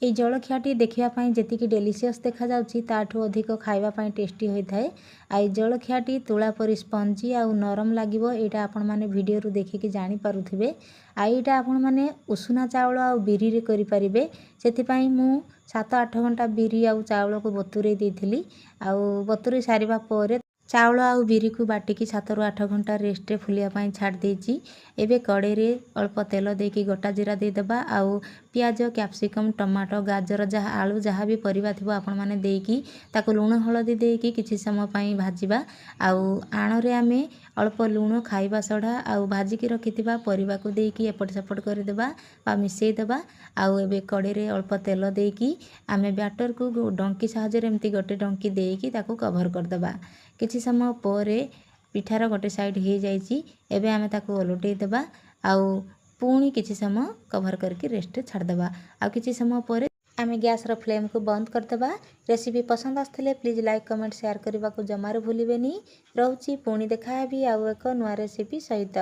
এই ଜଳଖିଆଟି ଦେଖିବା ପାଇଁ ଯେତିକି ଡେଲିସିୟସ୍ ଦେଖାଯାଉଛି ତାଠୁ ଅଧିକ ଖାଇବା ପାଇଁ ଟେଷ୍ଟି ହୋଇଥାଏ। ଆଉ এই ଜଳଖିଆଟି ତୁଳା ପରି ସ୍ପଞ୍ଜି ଆଉ ନରମ ଲାଗିବ, ଏଇଟା ଆପଣମାନେ ଭିଡ଼ିଓରୁ ଦେଖିକି ଜାଣିପାରୁଥିବେ। ଆଉ ଏଇଟା ଆପଣମାନେ ଉଷୁନା ଚାଉଳ ଆଉ ବିରିରେ କରିପାରିବେ। ସେଥିପାଇଁ ମୁଁ 7-8 ଘଣ୍ଟା ବିରି ଆଉ ଚାଉଳକୁ ବତୁରେଇ ଦେଇଥିଲି। ଆଉ ବତୁରେଇ ସାରିବା ପରେ ଚାଉଳ ଆଉ ବିରିକୁ ବାଟିକି 7-8 ଘଣ୍ଟା ରେଷ୍ଟରେ ଫୁଲିବା ପାଇଁ ଛାଡ଼ି ଦେଇଛି। ଏବେ କଡ଼େଇରେ ଅଳ୍ପ ତେଲ ଦେଇକି ଗୋଟା ଜିରା ଦେଇଦେବା। ଆଉ ପିଆଜ, କ୍ୟାପ୍ସିକମ୍, ଟମାଟୋ, ଗାଜର, ଆଳୁ ଯାହା ବି ପରିବା ଥିବ ଆପଣମାନେ ଦେଇକି ତାକୁ ଲୁଣ ହଳଦୀ ଦେଇକି କିଛି ସମୟ ପାଇଁ ଭାଜିବା। ଆଉ ଆଣରେ ଆମେ ଅଳ୍ପ ଲୁଣ, ଖାଇବା ସୋଢ଼ା ଆଉ ଭାଜିକି ରଖିଥିବା ପରିବାକୁ ଦେଇକି ଏପଟ ସେପଟ କରିଦେବା ବା ମିଶାଇଦେବା। ଆଉ ଏବେ କଡ଼େଇରେ ଅଳ୍ପ ତେଲ ଦେଇକି ଆମେ ବ୍ୟାଟରକୁ ଡଙ୍କି ସାହାଯ୍ୟରେ ଏମିତି ଗୋଟେ ଡଙ୍କି ଦେଇକି ତାକୁ କଭର କରିଦେବା। କିଛି ସମୟ ପରେ ପିଠାର ଗୋଟେ ସାଇଡ଼ ହେଇଯାଇଛି। ଏବେ ଆମେ ତାକୁ ଓଲଟେଇ ଦେବା ଆଉ ପୁଣି କିଛି ସମୟ କଭର କରିକି ରେଷ୍ଟରେ ଛାଡ଼ିଦେବା। ଆଉ କିଛି ସମୟ ପରେ ଆମେ ଗ୍ୟାସର ଫ୍ଲେମ୍କୁ ବନ୍ଦ କରିଦେବା। ରେସିପି ପସନ୍ଦ ଆସିଥିଲେ ପ୍ଲିଜ୍ ଲାଇକ୍, କମେଣ୍ଟ, ସେୟାର କରିବାକୁ ଜମାରୁ ଭୁଲିବେନି। ରହୁଛି, ପୁଣି ଦେଖାହେବି ଆଉ ଏକ ନୂଆ ରେସିପି ସହିତ।